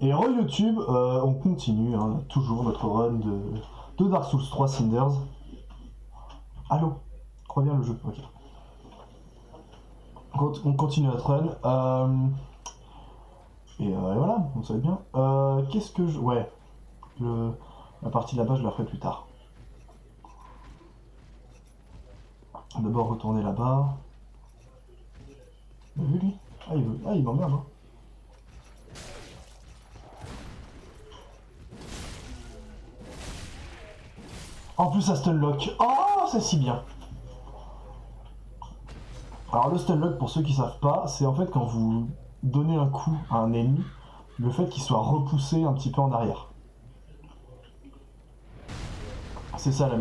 Et re YouTube, on continue, hein, toujours notre run de Dark Souls 3 Cinders. Allô? Crois bien le jeu, ok. On continue notre run. Et voilà, on savait bien. Qu'est-ce que je... Ouais, la partie là-bas, je la ferai plus tard. D'abord retourner là-bas. Il a vu lui? Ah, il veut. Ah, il m'emmerde, hein. En plus, ça stunlock. Oh, c'est si bien. Alors, le stunlock, pour ceux qui savent pas, c'est en fait quand vous donnez un coup à un ennemi, le fait qu'il soit repoussé un petit peu en arrière. C'est ça la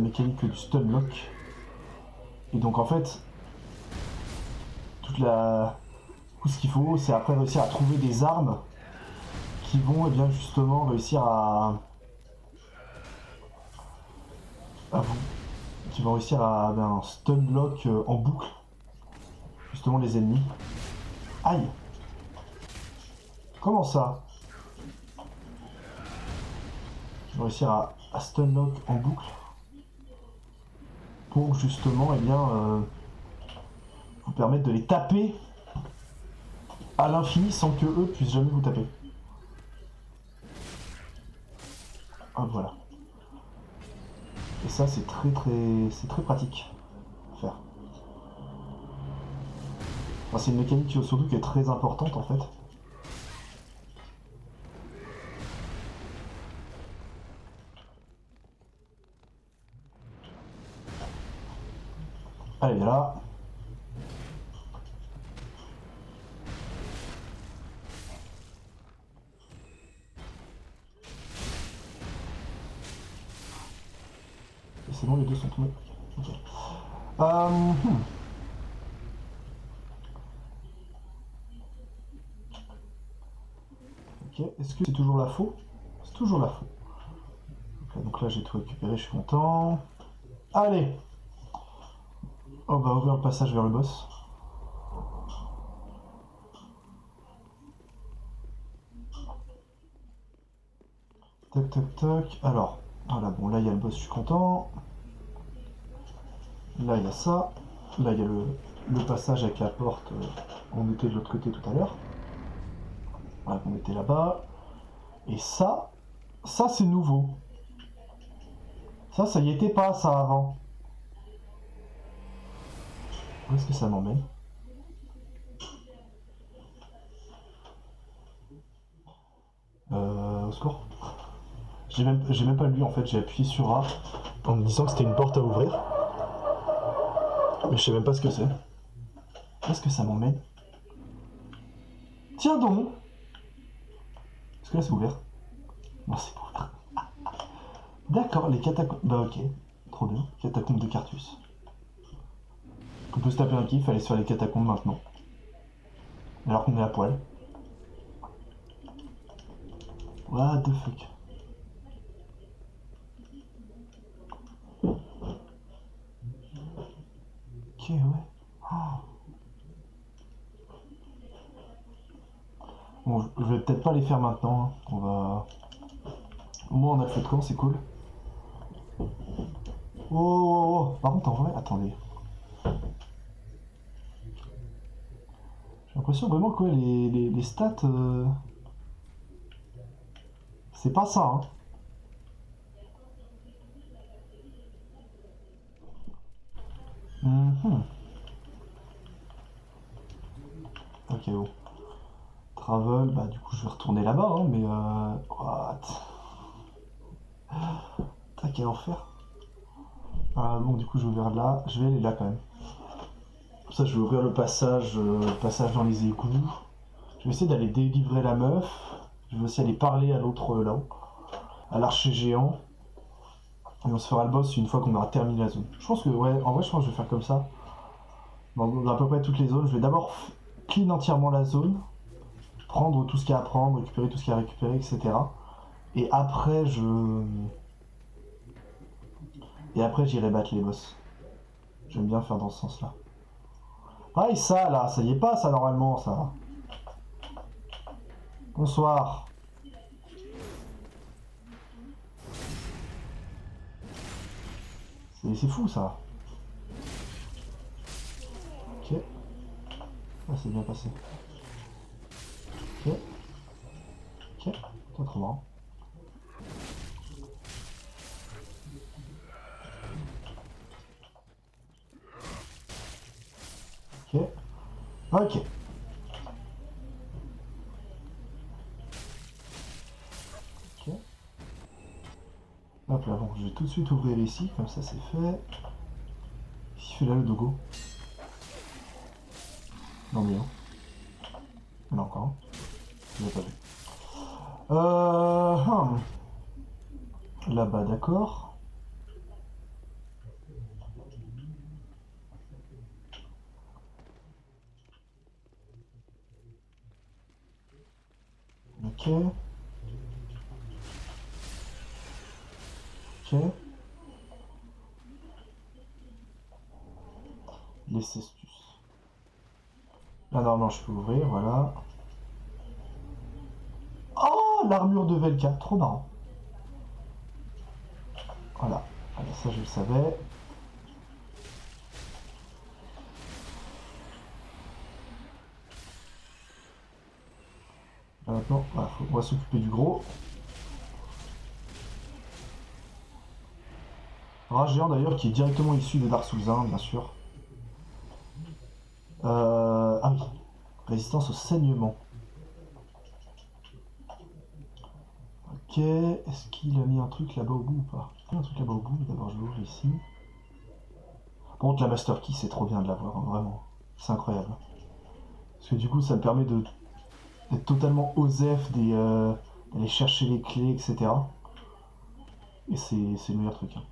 mécanique du stunlock. Et donc, en fait, tout ce qu'il faut, c'est après réussir à trouver des armes qui vont, eh bien, justement, réussir qui vont réussir à stunlock en boucle justement les ennemis. Aïe! Comment ça? Qui vont réussir à stunlock en boucle pour justement eh bien, vous permettre de les taper à l'infini sans que eux puissent jamais vous taper. Ah, voilà. Et ça c'est très pratique à faire. Enfin, c'est une mécanique surtout qui est très importante en fait. Allez là. C'est bon, les deux sont tombés. Okay. Ok, est-ce que c'est toujours la faux? C'est toujours la faux. Donc là j'ai tout récupéré, je suis content. Allez! On va ouvrir le passage vers le boss. Toc toc toc. Alors, voilà, bon là il y a le boss, je suis content. Là il y a ça. Là il y a le passage avec la porte. On était de l'autre côté tout à l'heure. Voilà, on était là-bas. Et ça c'est nouveau. Ça y était pas ça avant. Où est-ce que ça m'emmène? Au secours. J'ai même pas lu en fait, j'ai appuyé sur A en me disant que c'était une porte à ouvrir. Mais je sais même pas ce que c'est. Où est-ce que ça m'emmène? Tiens donc! Est-ce que là c'est ouvert? Non, c'est pas ouvert. D'accord, les catacombes. Bah ok, trop bien. Catacombes de Carthus. On peut se taper un kiff, aller sur les catacombes maintenant. Alors qu'on est à poil. What the fuck? Ok, ouais. Oh. Bon, je vais peut-être pas les faire maintenant. Hein. On va. Au moins on a fait de camp, c'est cool. Oh. Par contre, en vrai, attendez. J'ai l'impression vraiment que ouais, les stats. C'est pas ça, hein. Ok, bon. Travel, bah du coup je vais retourner là-bas, hein, mais what? T'as quel enfer. Bon, du coup je vais ouvrir là, je vais aller là quand même. Comme ça je vais ouvrir le passage dans les égouts. Je vais essayer d'aller délivrer la meuf. Je vais aussi aller parler à l'autre là-haut, à l'archer géant. Et on se fera le boss une fois qu'on aura terminé la zone. Je pense que, ouais, en vrai je pense que je vais faire comme ça. Dans à peu près toutes les zones, je vais d'abord clean entièrement la zone. Prendre tout ce qu'il y a à prendre, récupérer tout ce qu'il y a à récupérer, etc. Et après, j'irai battre les boss. J'aime bien faire dans ce sens-là. Ah, et ça, là, ça y est pas, ça, normalement, ça. Bonsoir. C'est fou ça. Ok. Ah, c'est bien passé. Ok. Ok. Pas trop marrant. Ok. Ok. Ok. Hop là, bon, je vais tout de suite ouvrir ici, comme ça c'est fait. Qu'est-ce qu'il fait là le dogo? Non mais non. Il y en a encore un. Je l'ai pas vu. Là-bas, d'accord. Ok. Ok. Les cestus. Là, normalement, je peux ouvrir, voilà. Oh, l'armure de Velka, trop marrant. Voilà. Voilà, ça, je le savais. Là, maintenant, voilà, on va s'occuper du gros. Rage géant d'ailleurs, qui est directement issu des Dark Souls 1, bien sûr. Ah oui. Résistance au saignement. Ok, est-ce qu'il a mis un truc là-bas au bout ou pas? Il y a un truc là-bas au bout, d'abord je l'ouvre ici. Par contre, la Master Key, c'est trop bien de l'avoir, hein, vraiment. C'est incroyable. Parce que du coup, ça me permet d'être totalement osef, d'aller chercher les clés, etc. Et c'est le meilleur truc. Hein.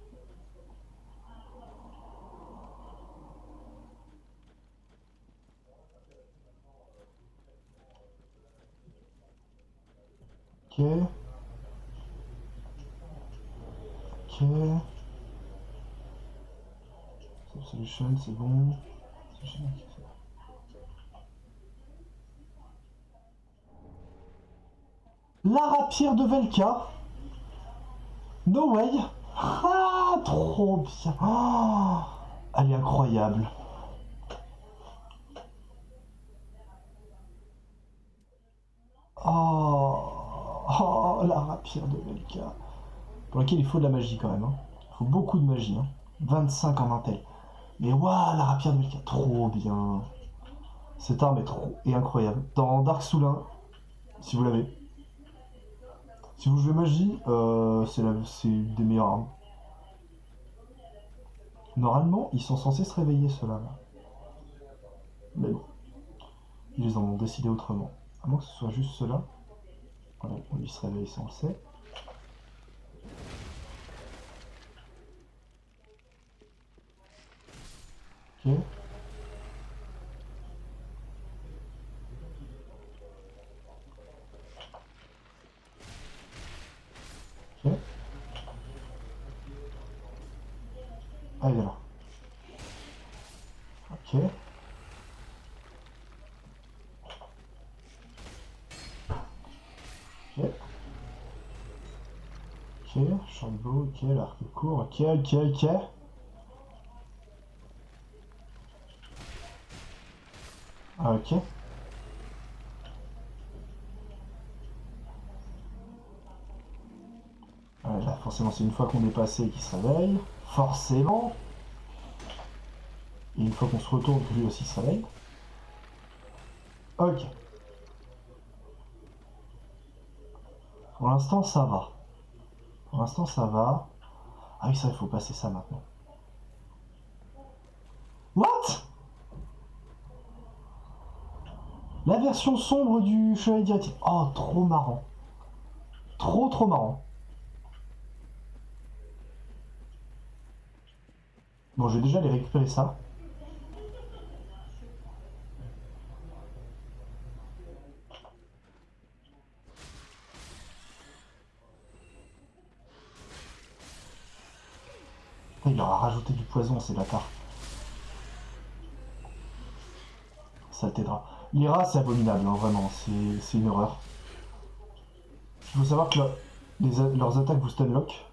Ok. Ok. Solution, c'est bon. La rapière de Velka. No way. Ah, trop bien. Ah, elle est incroyable. Oh, oh, la rapière de Velka. Pour laquelle il faut de la magie quand même. Hein. Il faut beaucoup de magie. Hein. 25 en intel. Mais waouh, la rapière de Velka, trop bien. Cette arme est incroyable. Dans Dark Souls 1, si vous l'avez. Si vous jouez magie, c'est une des meilleures armes. Normalement, ils sont censés se réveiller ceux-là. Là. Mais bon, ils en ont décidé autrement. À moins que ce soit juste ceux-là. Voilà, ils se réveillent, ça on le sait. Ok. Ok. Ah, il est là. Ok. Ok. Ok. Shortbow, ok. L'arc court, ok, ok, ok. Ah, ok. Ouais, là, forcément, c'est une fois qu'on est passé qu'il se réveille. Forcément. Et une fois qu'on se retourne, que lui aussi se réveille. Ok. Pour l'instant, ça va. Pour l'instant, ça va. Ah oui, ça, il faut passer ça maintenant. What? La version sombre du Chevalier Directif. Oh, trop marrant. Trop, trop marrant. Bon, je vais déjà aller récupérer ça. Il leur a rajouté du poison, c'est bâtard. Ça t'aidera. L'IRA, c'est abominable, hein, vraiment. C'est une horreur. Il faut savoir que leurs attaques vous stunlock.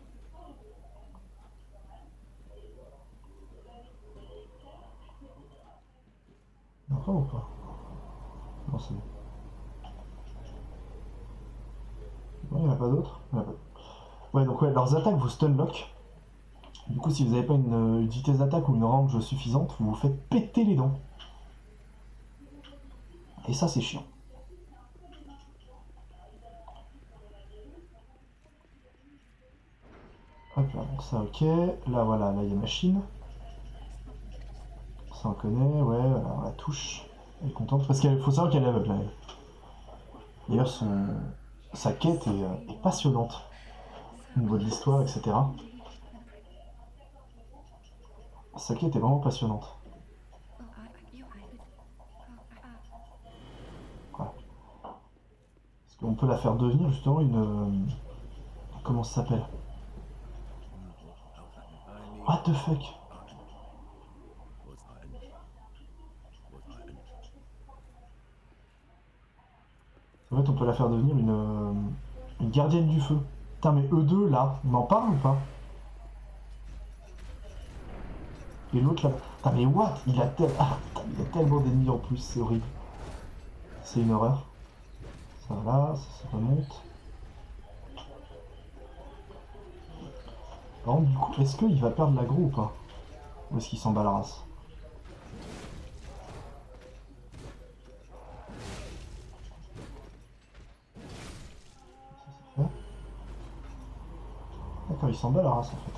Encore ou pas? Non, c'est... Ouais, il n'y en a pas d'autres. Ouais, donc ouais, leurs attaques vous stunlock. Du coup, si vous n'avez pas une vitesse d'attaque ou une range suffisante, vous vous faites péter les dents. Et ça, c'est chiant. Hop là, donc ça, ok. Là, voilà, là, il y a machine. Ça, on connaît, ouais, voilà, on la touche. Elle est contente. Parce qu'il faut savoir qu'elle est aveugle, là, elle. D'ailleurs, sa quête est passionnante. Au niveau de l'histoire, etc. Sa quête est vraiment passionnante. Voilà. Parce qu'on peut la faire devenir, justement, une... comment ça s'appelle? What the fuck? En fait, on peut la faire devenir une gardienne du feu. Putain, mais eux deux, là, on en parle ou pas? Et l'autre, là... Putain, mais what? Il a tellement d'ennemis en plus, c'est horrible. C'est une horreur. Ça, là, ça remonte. Par contre, du coup, est-ce qu'il va perdre l'aggro ou pas? Ou est-ce qu'il s'en bat la race? D'accord, il s'en bat la race en fait.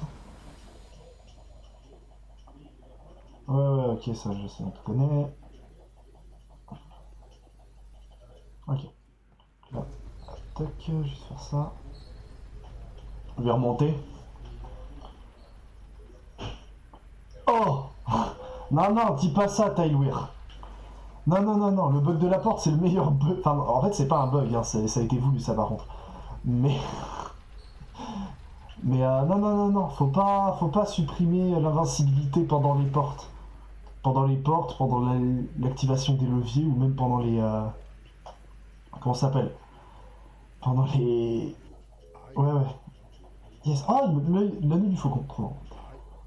Ouais, ok, ça je sais, on te connaît. Ok. Là, tac, juste faire ça. On va remonter. Oh non, non, dis pas ça, Tylweir. Non, non, non, non, le bug de la porte, c'est le meilleur bug. Enfin, en fait, c'est pas un bug, hein, ça a été voulu, ça, par contre. Mais... Mais non, non, non, non, faut pas supprimer l'invincibilité pendant les portes. Pendant l'activation des leviers, ou même pendant les... comment ça s'appelle? Pendant les... Ouais, ouais. Yes. Ah, l'anneau du faucon, trop bon.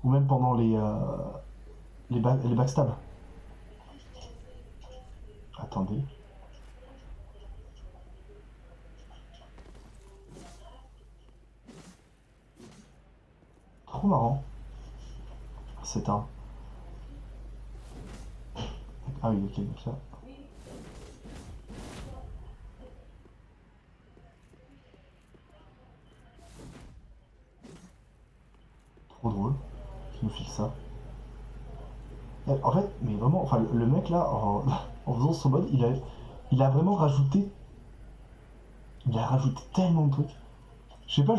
Ou même pendant les backstabs. Attendez. Trop marrant. C'est un... Ah oui, ok, donc ça... Trop drôle. Je nous file ça. En fait, mais vraiment, enfin, le mec là, en faisant son mode, il a vraiment rajouté... Il a rajouté tellement de trucs. Je sais pas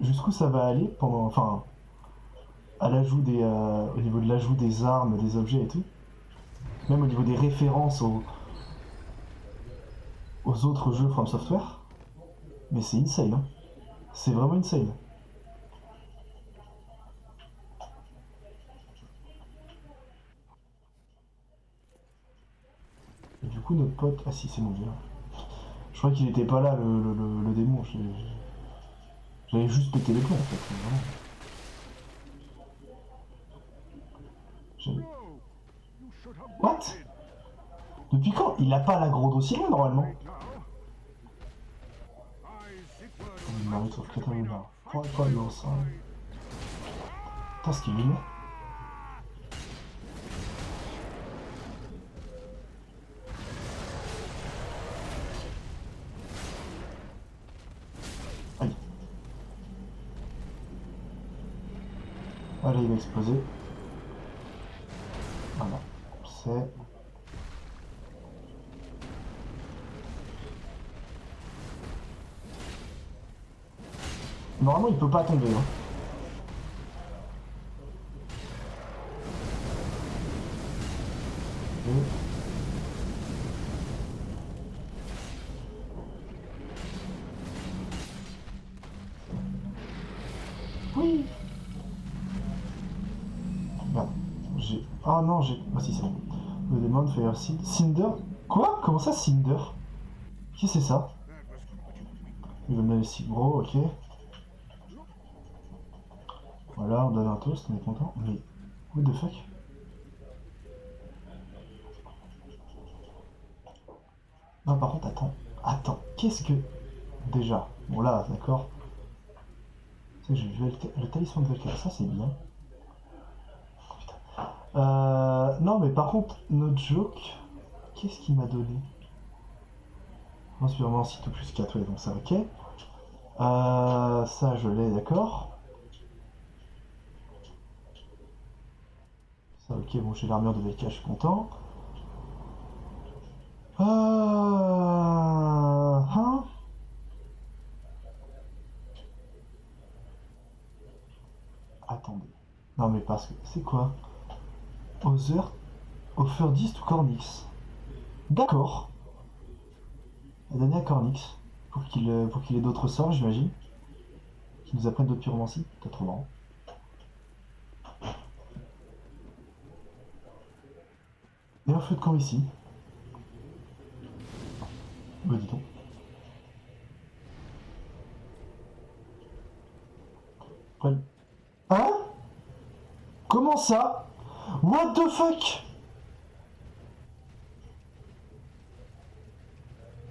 jusqu'où ça va aller pendant... Enfin, à l'ajout des... au niveau de l'ajout des armes, des objets et tout. Même au niveau des références aux autres jeux From Software. Mais c'est insane, hein. C'est vraiment insane. Et du coup, notre pote... Ah si, c'est mon dieu. Je crois qu'il était pas là, le démon. J'avais juste pété les plombs, en fait. Vraiment. What? Depuis quand? Il a pas l'aggro d'aussi loin, normalement. Il m'arrive sur le Catalina. Oh, pas de ça. Putain, ce qu'il lui met. Aïe. Allez, il va exploser. Voilà. C'est... Normalement, il peut pas tomber. Hein. Et... Oui. Merde. J'ai... Ah non, j'ai... Ah si, c'est bon. Le démon Fire Seed. Cinder? Quoi? Comment ça, Cinder? Qu'est-ce que c'est ça? Il veut me donner 6 gros, ok. Voilà, on donne un toast, on est content. Mais, what the fuck? Non, par contre, attends. Attends, qu'est-ce que... Déjà, bon là, d'accord. Tu sais, j'ai vu le talisman de Velka, ça c'est bien. Non, mais par contre, notre joke, qu'est-ce qu'il m'a donné? Inspirement, site plus 4, ouais, donc ça, ok. Ça, je l'ai, d'accord. Ça, ok, bon, j'ai l'armure de Velka, je suis content. Hein? Attendez. Non, mais parce que, c'est quoi? Other, Offer 10 ou Cornix? D'accord. Elle a donné à Cornix. Pour qu'il ait d'autres sorts, j'imagine. Qu'il nous apprenne d'autres pyromancies. T'as trop marrant. Et un feu de camp ici. Bah dis donc. Après... Hein? Comment ça? What the fuck?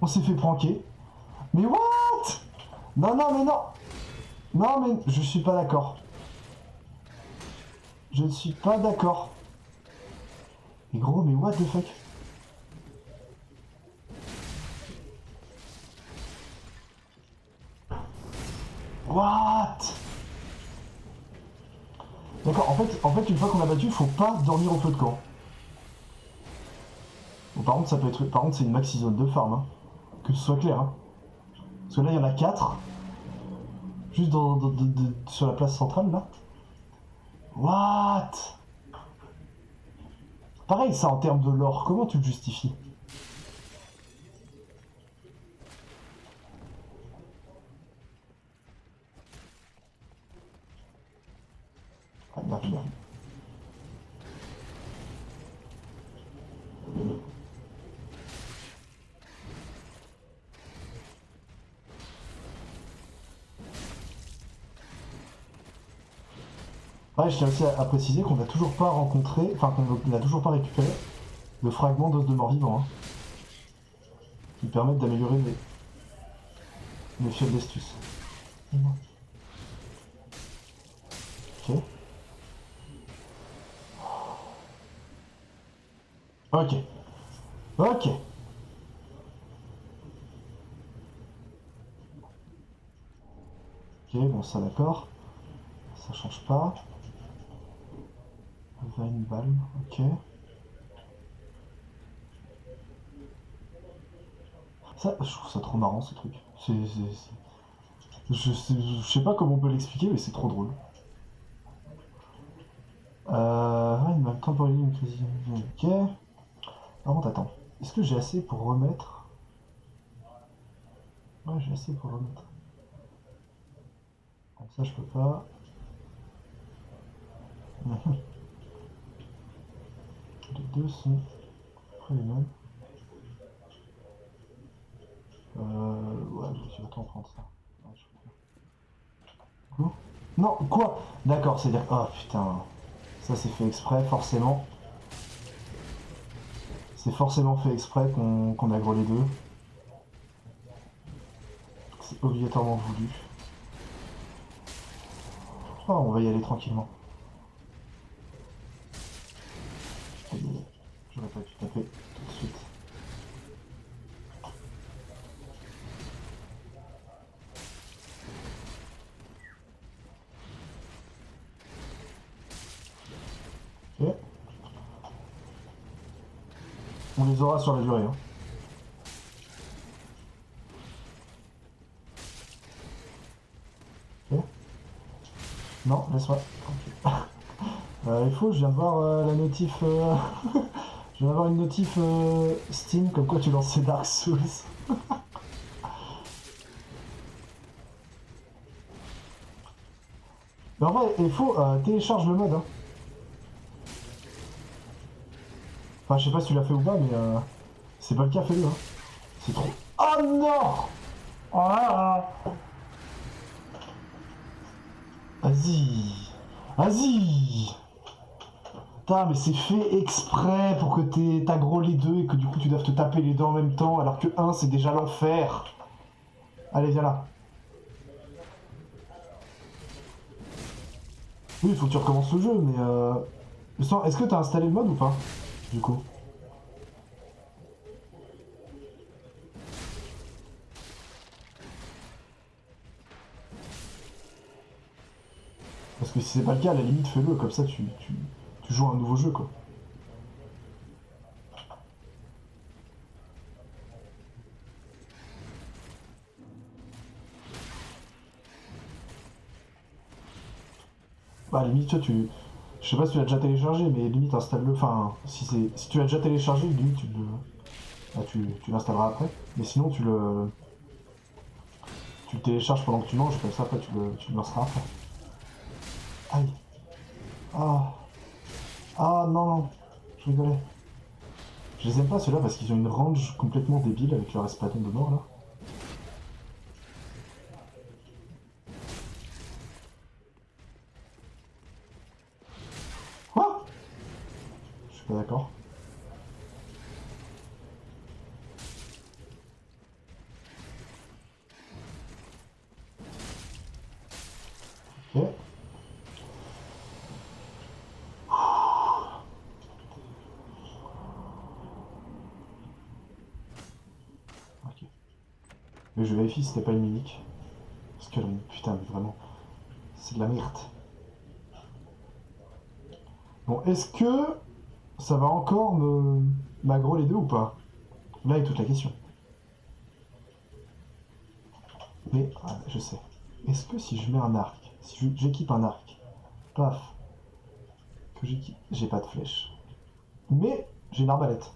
On s'est fait pranker. Mais what? Non, non, mais non. Non, mais je suis pas d'accord. Je ne suis pas d'accord. Mais gros, mais what the fuck? What? D'accord, en fait, une fois qu'on a battu, il faut pas dormir au feu de camp. Bon, par contre, ça peut être. Par contre, c'est une maxi zone de farm, hein. Que ce soit clair, hein. Parce que là, il y en a 4. Juste sur la place centrale, là. What? Pareil, ça, en termes de lore, comment tu le justifies? Ah, merde, merde. Ouais, je tiens aussi à préciser qu'on n'a toujours pas rencontré, enfin qu'on n'a toujours pas récupéré le fragment d'os de mort-vivant, hein, qui permettent d'améliorer les fioles d'estus. Ok. Ok. Ok. Ok, bon ça d'accord. Ça change pas. Vine Balm, ok. Ça, je trouve ça trop marrant ce truc. Je sais pas comment on peut l'expliquer, mais c'est trop drôle. Vine Balm, Temporary Increasing, ok. Par contre, attends. Est-ce que j'ai assez pour remettre... Ouais, j'ai assez pour remettre. Comme ça, je peux pas. Les deux sont après les mêmes. Ouais, je vais autant prendre ça. Ouais, je quoi? Non, quoi? D'accord, c'est-à-dire... Oh putain. Ça c'est fait exprès, forcément. C'est forcément fait exprès qu'on aggro les deux. C'est obligatoirement voulu. Oh, on va y aller tranquillement. J'aurais pas pu taper tout de suite. Ok. On les aura sur la durée. Hein. Ok. Non, laisse-moi. Okay. Il faut, je viens de voir la notif. Je viens d'avoir une notif Steam comme quoi tu lançais Dark Souls. Mais en vrai, il faut télécharge le mode. Hein. Enfin, je sais pas si tu l'as fait ou pas, mais c'est pas le cas, fais-le. Hein. C'est trop. Oh non! Ah, vas-y. Vas-y. Putain, mais c'est fait exprès pour que t'aggro les deux et que du coup tu doives te taper les deux en même temps alors que un c'est déjà l'enfer. Allez, viens là. Oui, il faut que tu recommences le jeu, mais est-ce que t'as installé le mode ou pas? Du coup. Parce que si c'est pas le cas, à la limite fais-le, comme ça tu joues à un nouveau jeu quoi. Bah à la limite toi tu. Je sais pas si tu l'as déjà téléchargé, mais limite installe-le. Enfin, si tu l'as déjà téléchargé, limite tu l'installeras après. Mais sinon tu le télécharges pendant que tu manges, comme ça après tu le lanceras après. Aïe. Ah. Ah non, non. Je rigolais. Je les aime pas ceux-là parce qu'ils ont une range complètement débile avec leur espadon de mort là. Quoi? Je suis pas d'accord. Ok. Ok. Mais je vérifie si c'était pas une mimique. Parce que putain, mais vraiment, c'est de la merde. Bon, est-ce que ça va encore m'aggro les deux ou pas? Là est toute la question. Mais je sais. Est-ce que si je mets un arc, si j'équipe un arc, paf, que j'équipe, j'ai pas de flèche. Mais j'ai une arbalète.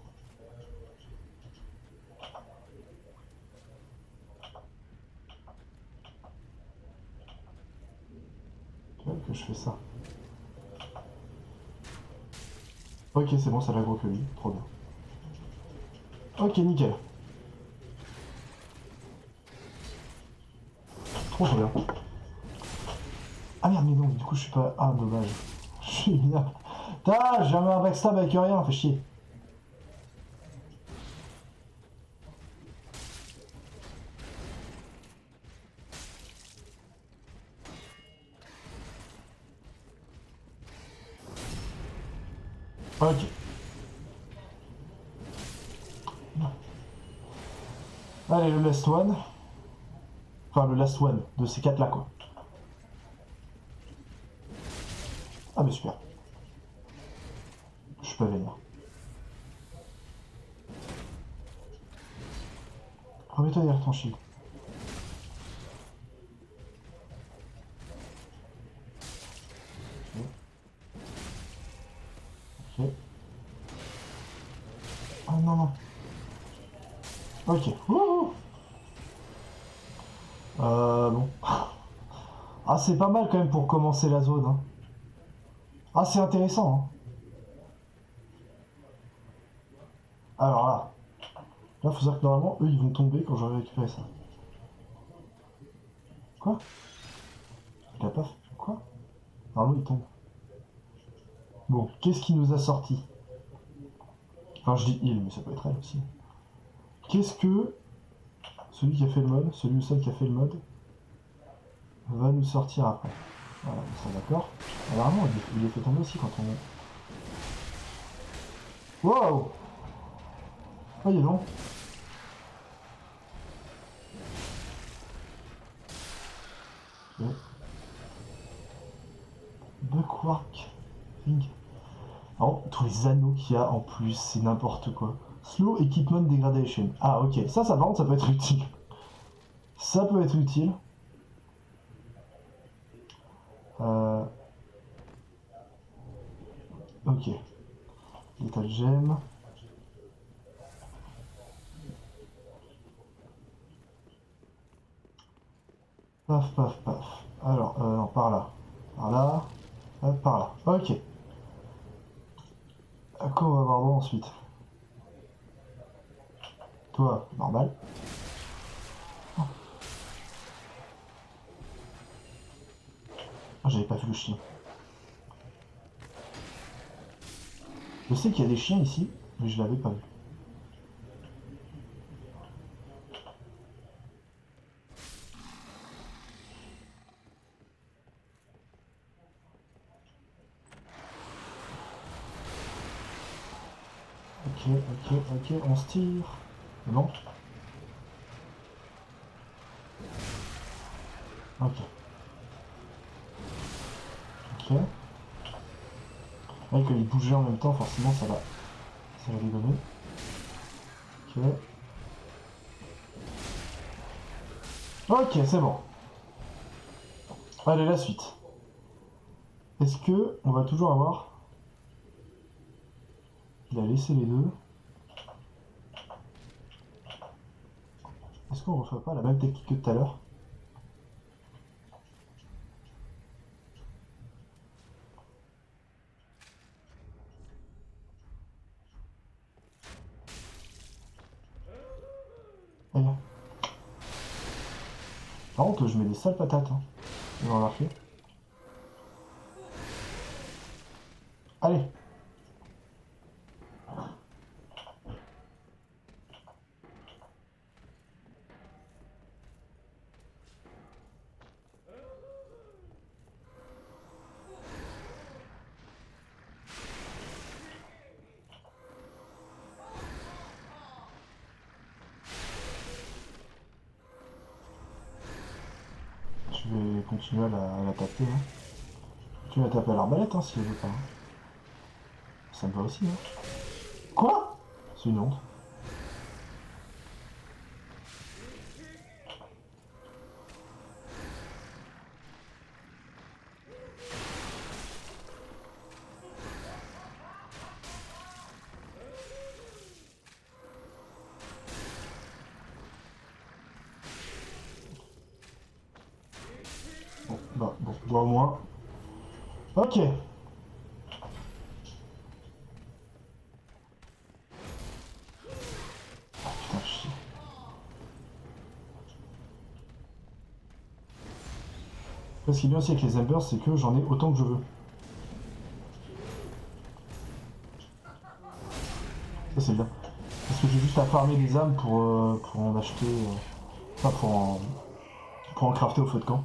Tu vois que je fais ça. Ok, c'est bon, ça l'aggro que lui. Trop bien. Ok, nickel. Trop trop bien. Ah merde, mais non, du coup je suis pas. Ah, dommage. Je suis bien. Putain, j'ai un backstab avec rien, fait chier. Ok. Allez, le last one. Enfin, le last one de ces quatre là, quoi. Ah, mais super. Je suis pas vénère. Remets-toi derrière ton shield. Ok. Ah non, non. Ok. Wouhou. Bon. Ah, c'est pas mal quand même pour commencer la zone. Hein. Ah, c'est intéressant. Hein. Alors là, faut dire que normalement, eux, ils vont tomber quand j'aurai récupéré ça. Quoi? Il a pas fait. Quoi? Normalement, il tombe. Bon, qu'est-ce qui nous a sorti? Enfin, je dis il, mais ça peut être elle aussi. Qu'est-ce que celui qui a fait le mode, celui ou celle qui a fait le mode, va nous sortir après? Voilà, ça d'accord. Alors, vraiment, il est fait tomber aussi quand on. Wow! Oh, il est long. Ok. Buckwork Ring. Alors, tous les anneaux qu'il y a en plus, c'est n'importe quoi. Slow Equipment Degradation. Ah, ok. Ça par contre, ça peut être utile. Ça peut être utile. Euh, ok. L'état de gemme. Paf, paf, paf. Alors, non, par là. Par là. Par là. Ok. À quoi on va avoir droit ensuite? Toi, normal. J'avais pas vu le chien. Je sais qu'il y a des chiens ici, mais je l'avais pas vu. Ok, on se tire. Non. Ok. Ok. Là, quand il bougeait en même temps, forcément, ça va dégommer. Ok. Ok, c'est bon. Allez, la suite. Est-ce que on va toujours avoir... Il a laissé les deux. Est-ce qu'on ne refait pas la même technique que tout à l'heure? Allez. Par contre, je mets des sales patates. Hein. Vous avez remarqué? Allez. Je vais continuer à la taper. Hein. Tu vas taper à l'arbalète hein, si elle veut pas. Hein. Ça me va aussi. Hein. Quoi? C'est une honte. Bon, au moins. Ok. Ah, putain, chier. Ce qui est bien aussi avec les Embers, c'est que j'en ai autant que je veux. Ça, c'est bien. Parce que j'ai juste à farmer des âmes pour en acheter. Enfin, pour en crafter au feu de camp.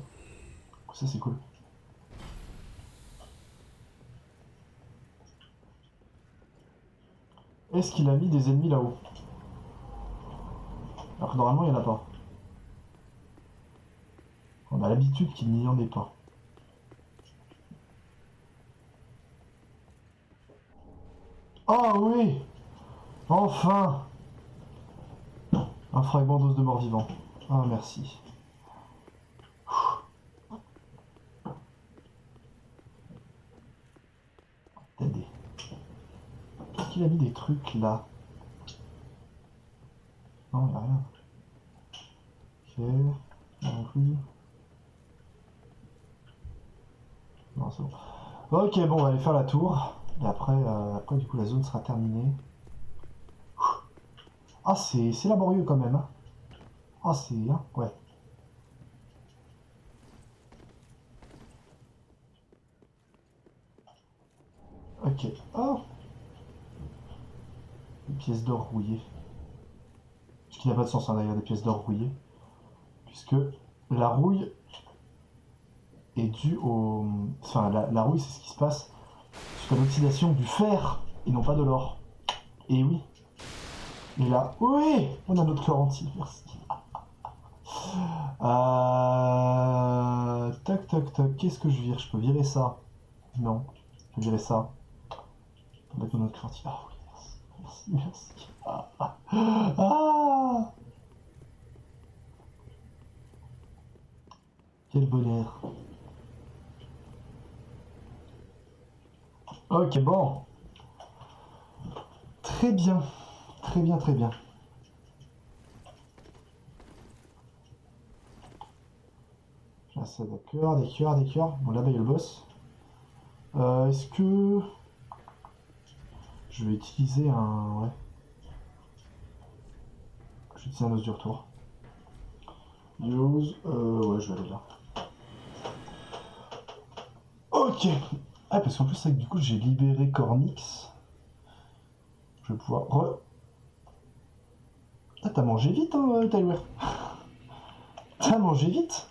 Ça, c'est cool. Est-ce qu'il a mis des ennemis là-haut? Alors que normalement, il n'y en a pas. On a l'habitude qu'il n'y en ait pas. Oh oui! Enfin! Un fragment d'os de mort-vivant. Ah, merci. T'aider. Est-ce qu'il a mis des trucs là? Non, il n'y a rien. Ok. Non plus. Non, c'est bon. Ok, bon, on va aller faire la tour. Et après du coup, la zone sera terminée. Ah, c'est laborieux quand même. Hein. Ah, c'est... Hein, ouais. Ok. Oh! Des pièces d'or rouillées. Ce qui n'a pas de sens hein, d'ailleurs, des pièces d'or rouillées. Puisque la rouille est due au... Enfin, la rouille, c'est ce qui se passe suite à l'oxydation du fer et non pas de l'or. Et oui. Et là, oui! On a notre cœur entier, merci. Tac, tac, tac. Qu'est-ce que je vire? Je peux virer ça? Non. Je peux virer ça. On va mettre notre cœur entier. Ah oui, merci. Merci, merci. Ah! Quel bonheur. Ok, bon. Très bien. Très bien, très bien. Ah, ça, d'accord, d'accord, d'accord. Bon, là-bas, il y a le boss. Est-ce que... Je vais utiliser un... Ouais. Je vais utiliser un os du retour. Use... ouais, je vais aller là. Ok. Ah, parce qu'en plus, c'est que du coup, j'ai libéré Cornix. Je vais pouvoir... Ah, t'as mangé vite, hein, Tyler. T'as mangé vite.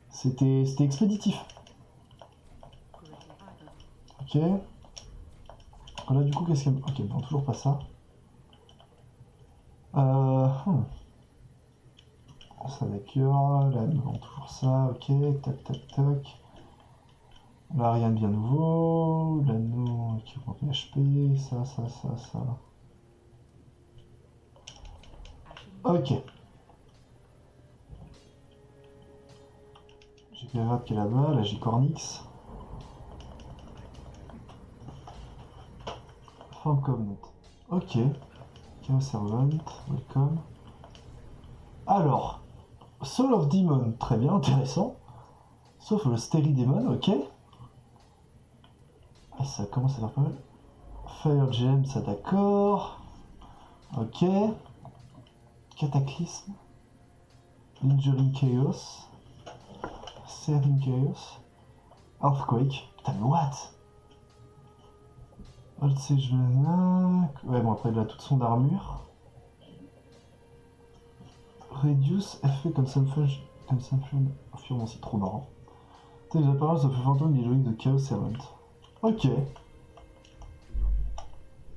C'était expéditif. Ok. Là, du coup, qu'est-ce qu'il y a... Ok, bon, toujours pas ça. Ça d'accord, là, non, toujours ça, ok, tac, tac, tac. Là, rien de bien nouveau. L'anneau qui augmente HP, ça. Ok. J'ai Pirate qui est là-bas, là j'ai Cornix. Farm Covenant. Ok. Chaos Servant, welcome. Alors, Soul of Demon, très bien, intéressant. Sauf le Steri Demon, ok. Ah, ça commence à faire pas mal. Fire Gem, ça d'accord. Ok. Cataclysme. Injuring Chaos. Searing Chaos. Earthquake. Putain, mais what? Old Sage Maniac. Ouais, bon, après, il a toute son armure. Reduce effet consumption of Fury, c'est trop marrant. Les apparences of a phantom illusion de Chaos Servant. Ok.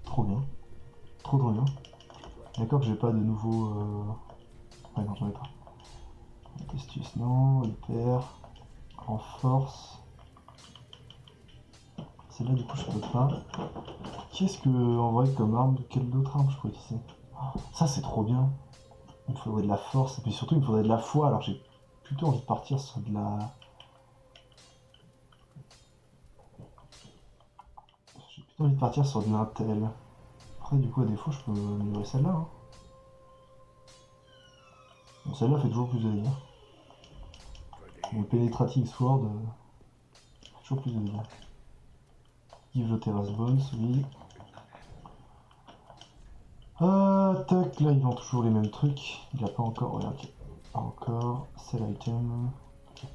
Trop bien. Trop bien. D'accord que j'ai pas de nouveau... Ouais, non, j'en ai pas. Testus, non. Hyper. Renforce. Celle-là, du coup, je peux pas. Qu'est-ce que, en vrai, comme arme, quelle autre arme je pourrais utiliser? Ça, c'est trop bien. Il me faudrait de la force, et puis surtout, il me faudrait de la foi, alors j'ai plutôt envie de partir sur de la... J'ai plutôt envie de partir sur de l'intel. Après, du coup, à défaut, je peux améliorer celle-là. Hein. Bon, celle-là fait toujours plus de dégâts. Le Penetrating Sword fait toujours plus de dégâts. Give the Terrace Bones, oui. Tac, là, ils vendent toujours les mêmes trucs. Il a pas encore... Ouais, ok. Pas encore. Sell item. Okay.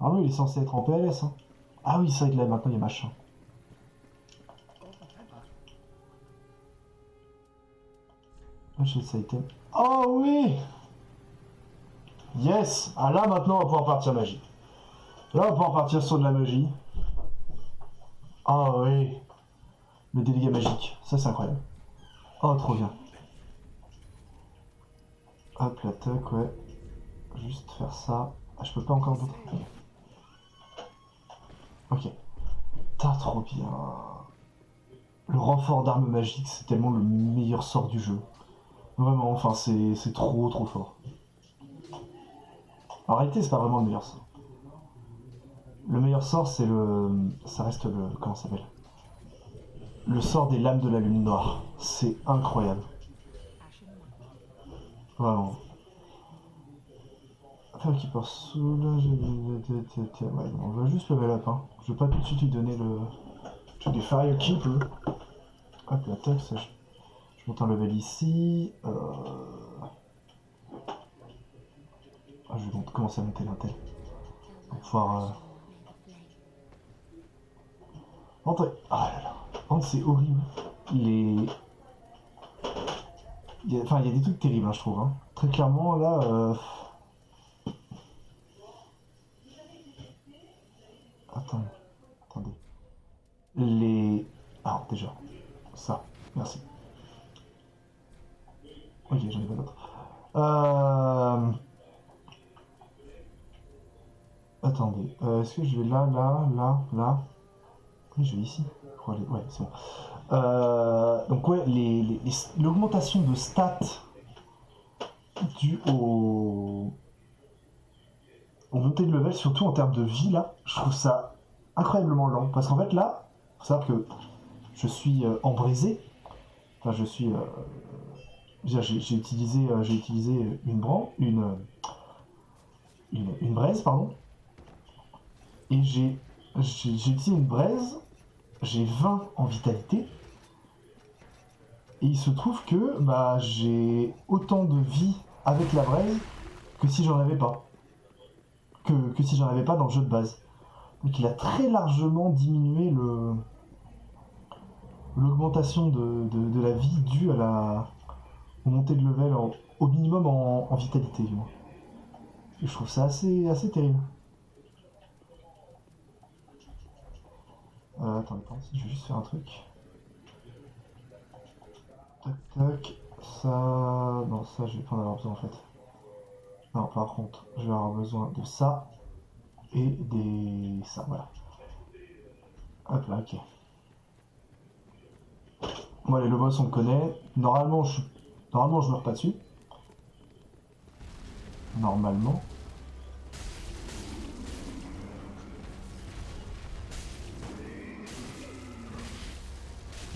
Alors lui, il est censé être en PLS. Hein. Ah oui, c'est vrai que là, maintenant, il y a machin. Purchase item. Oh oui! Yes! Ah là, maintenant, on va pouvoir partir magie. Là, on va pouvoir partir sur de la magie. Ah oui! Le délégué magique. Ça, c'est incroyable. Oh, trop bien. Hop, l'attaque, ouais. Juste faire ça. Ah, je peux pas encore d'autres. Ok. T'as trop bien. Le renfort d'armes magiques, c'est tellement le meilleur sort du jeu. Vraiment, enfin, c'est trop fort. En réalité, c'est pas vraiment le meilleur sort. Le meilleur sort, c'est le... Ça reste le... Comment ça s'appelle? Le sort des lames de la lune noire. C'est incroyable. Vraiment. Enfin, qui part sous là, ouais, on va juste level up, hein. Je vais pas tout de suite lui donner le... Tu des Firekeeper. Hop, l'attaque, ça, je monte un level ici. Ah, je vais commencer à monter l'intel. Pour pouvoir... Rentrer. Ah là là. Par c'est horrible. Les... Enfin, il y a des trucs terribles, hein, je trouve. Hein. Très clairement, là... Attendez. Les... Ah, déjà. Ça. Merci. Ok, j'en ai pas d'autres. Attendez. Est-ce que je vais là? Oui, je vais ici. Ouais, c'est bon. Donc ouais, l'augmentation de stats due aux montées de level, surtout en termes de vie, là, je trouve ça incroyablement lent. Parce qu'en fait, là, faut savoir que je suis embrasé. Enfin, je suis... j'ai utilisé une braise, pardon. Et j'ai utilisé une braise, j'ai 20 en vitalité. Et il se trouve que bah, j'ai autant de vie avec la braise que si j'en avais pas. que si j'en avais pas dans le jeu de base. Donc il a très largement diminué l'augmentation de la vie due aux montées de level au minimum en vitalité du moins. Et je trouve ça assez terrible. Attends, je vais juste faire un truc. Tac tac. Ça. Non, ça je vais pas en avoir besoin en fait. Non, par contre, je vais avoir besoin de ça et des. Ça, voilà. Hop là, ok. Bon, allez, le boss on le connaît. Normalement, je meurs pas dessus. Normalement.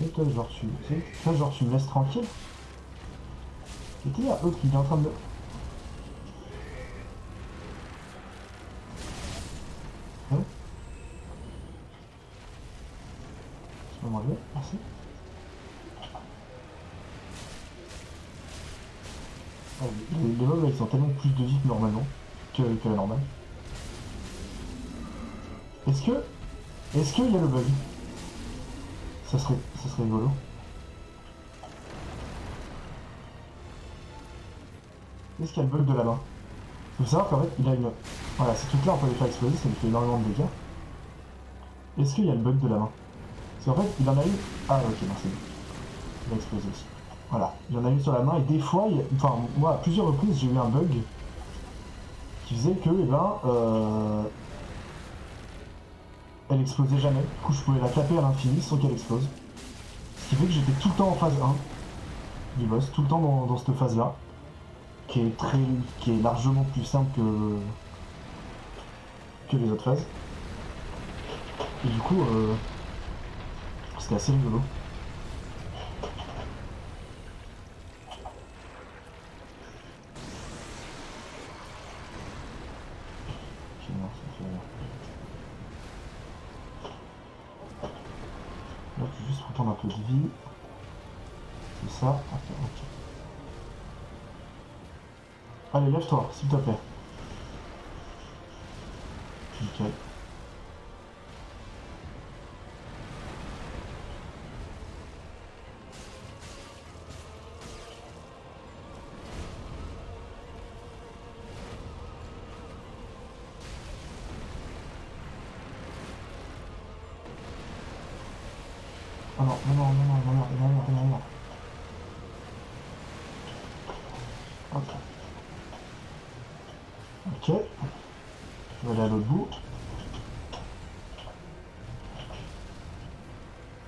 Et toi, genre, tu me laisses tranquille. Et t'es là, l'autre, il est en train de. Hein? Je peux m'enlever, merci. Ah, les mobs, ils ont tellement plus de vie que normalement. Que la normale. Est-ce qu'il y a le bug? Ça serait rigolo. Est-ce qu'il y a le bug de la main? Il faut savoir qu'en fait, il a une. Voilà, ces trucs-là, on peut les faire exploser, ça lui fait énormément de dégâts. Est-ce qu'il y a le bug de la main? Parce qu'en fait, il en a eu. Ah, ok, merci. Il a explosé aussi. Voilà, il en a eu sur la main, et des fois, enfin, moi, à plusieurs reprises, j'ai eu un bug qui faisait que, elle explosait jamais. Du coup, je pouvais la taper à l'infini sans qu'elle explose. Ce qui fait que j'étais tout le temps en phase 1 du boss, tout le temps dans cette phase-là, qui est largement plus simple que les autres phases. Et du coup, c'était assez rigolo. Ok, non, ça fait rien. Là, je vais juste reprendre un peu de vie. C'est ça. Ok. Allez, lève-toi, s'il te plaît. Nickel. Oh non, non, non, non, non, non, non, non, non, non. Ok. Ok. Je vais aller à l'autre bout.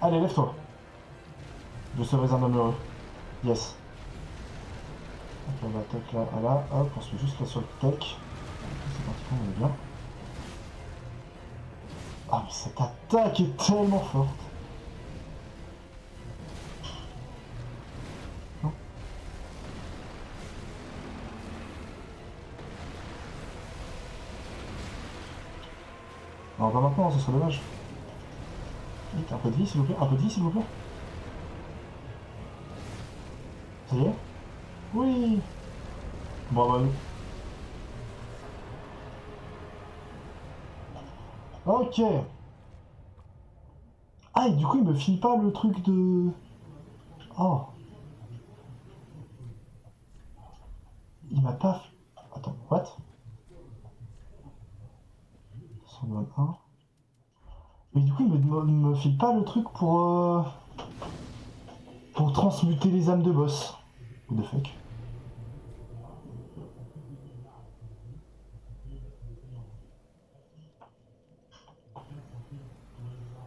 Allez, lève-toi. Je serai un homme heureux. Yes. Donc on va attaque là, là, hop, on se met juste là sur le tech. C'est parti, on est bien. Ah mais cette attaque est tellement forte. Non. Alors pas maintenant, ce serait dommage. Vite, un peu de vie s'il vous plaît, un peu de vie s'il vous plaît. Ça y est? Oui. Bravo. Ok. Ah et du coup il me file pas le truc de... Oh. Il m'a pas... Attends, what? 121. Mais du coup il me file pas le truc pour transmuter les âmes de boss. What the fuck?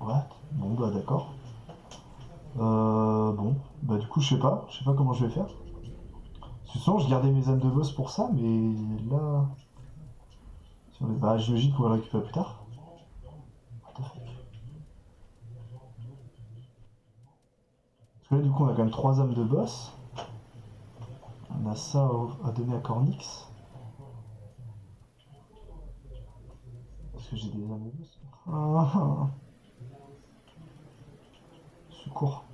What? Bon bah d'accord. Bon, bah du coup je sais pas comment je vais faire. Sinon je gardais mes âmes de boss pour ça, mais là... Bah j'imagine qu'on va le récupérer plus tard. What the fuck? Parce que là du coup on a quand même 3 âmes de boss. On a ça à donner à Cornix. Est-ce que j'ai des âmes de boss? Secours.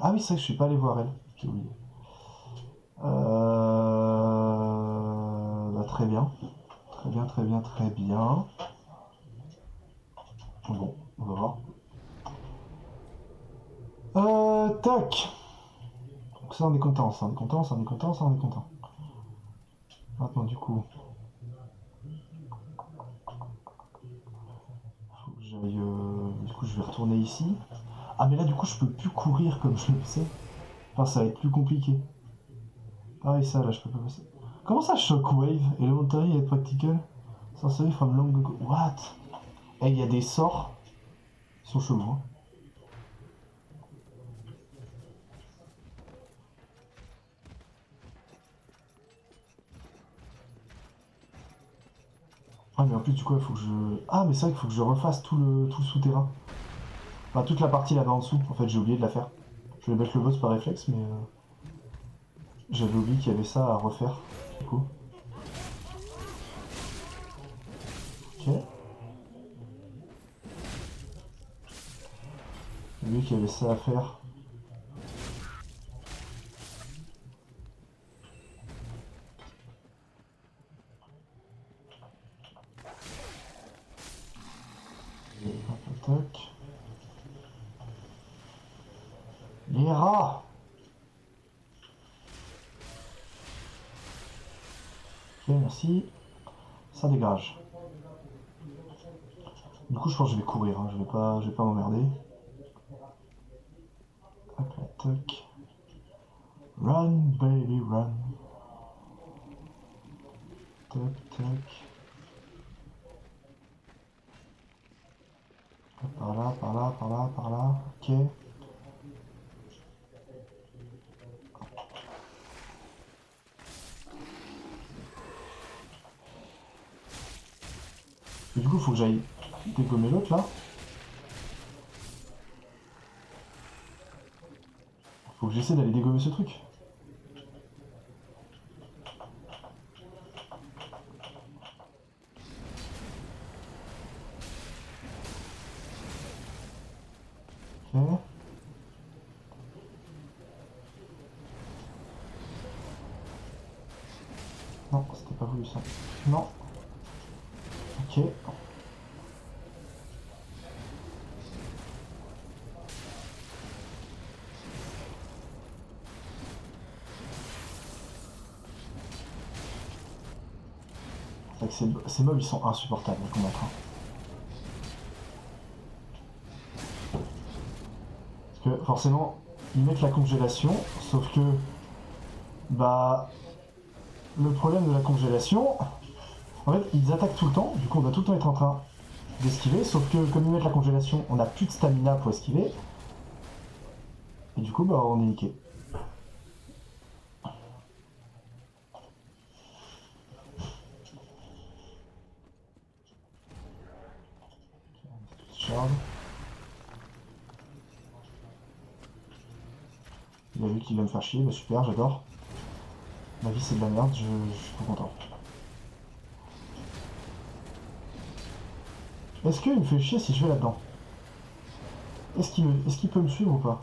Ah oui, c'est vrai que je suis pas allé voir elle. J'ai oublié. Bah, très bien. Très bien, très bien, très bien. Bon, on va voir. Tac. Donc ça on est content, ça on est content, ça on est content, ça on est content. Maintenant du coup, faut que j'aille... Du coup je vais retourner ici. Ah mais là du coup je peux plus courir comme je le sais. Enfin ça va être plus compliqué. Pareil ça là je peux pas passer. Comment ça Shockwave Elementary et Practical Sorcery from long ago. What? Eh il y a des sorts. Ils sont chelous hein. Ah mais en plus du coup il faut que je... Ah mais c'est vrai qu'il faut que je refasse tout le souterrain. Enfin toute la partie là-bas en dessous. En fait j'ai oublié de la faire. Je vais mettre le boss par réflexe mais... J'avais oublié qu'il y avait ça à refaire. Du coup. Ok. J'ai oublié qu'il y avait ça à faire. Tac. Les rats. Ok merci. Ça dégage. Du coup je pense que je vais courir. Hein. Je vais pas m'emmerder. Hop là, tac. Run baby run. Tac tac. Par là, par là, par là, par là. Ok. Et du coup faut que j'aille dégommer l'autre là. Faut que j'essaie d'aller dégommer ce truc. Ok. Non, c'était pas voulu ça. Non. Ok. C'est vrai que ces mobs ils sont insupportables à combattre. Hein. Parce que forcément, ils mettent la congélation, sauf que bah le problème de la congélation, en fait ils attaquent tout le temps, du coup on va tout le temps être en train d'esquiver, sauf que comme ils mettent la congélation, on n'a plus de stamina pour esquiver, et du coup bah on est niqué. Charge. Il a vu qu'il va me faire chier, bah super, j'adore. Ma vie c'est de la merde, je suis trop content. Est-ce qu'il me fait chier si je vais là-dedans? Est-ce qu'il peut me suivre ou pas?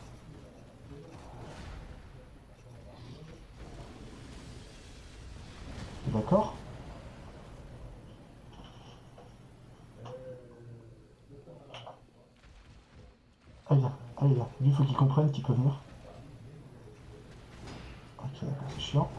D'accord. Allez viens, allez viens. Lui il faut qu'il comprenne qu'il peut venir. Ok d'accord, c'est chiant.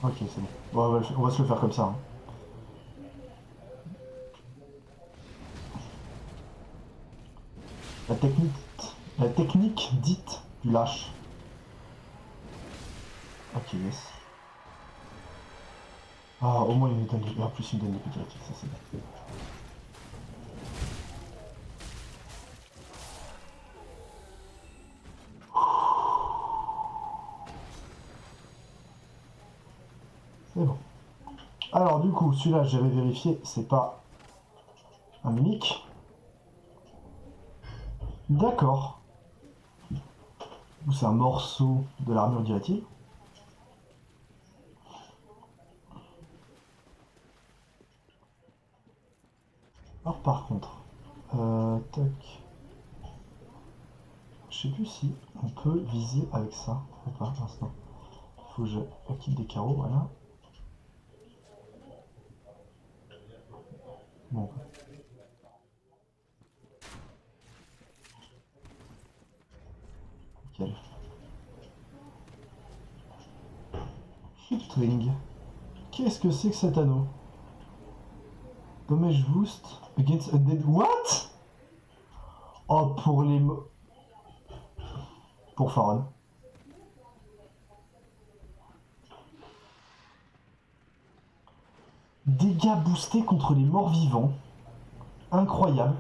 Ok c'est bon. Bon on va se le faire comme ça. Hein. La technique, la technique dite du lâche. Ok, yes. Ah, au moins il me donne des... En plus il me donne des piquettes, ça c'est bien. C'est bon. Alors du coup, celui-là j'avais vérifié, c'est pas un mimique. D'accord. Ou c'est un morceau de l'armure directive. Alors par contre, tac. Je sais plus si on peut viser avec ça. Faut pas, pour l'instant. Faut que je quitte des carreaux, voilà. Bon. Nickel. Hiptring. Qu'est-ce que c'est que cet anneau? Damage boost against undead. What? Oh, pour les... Pour Faron. Dégâts boostés contre les morts vivants. Incroyable.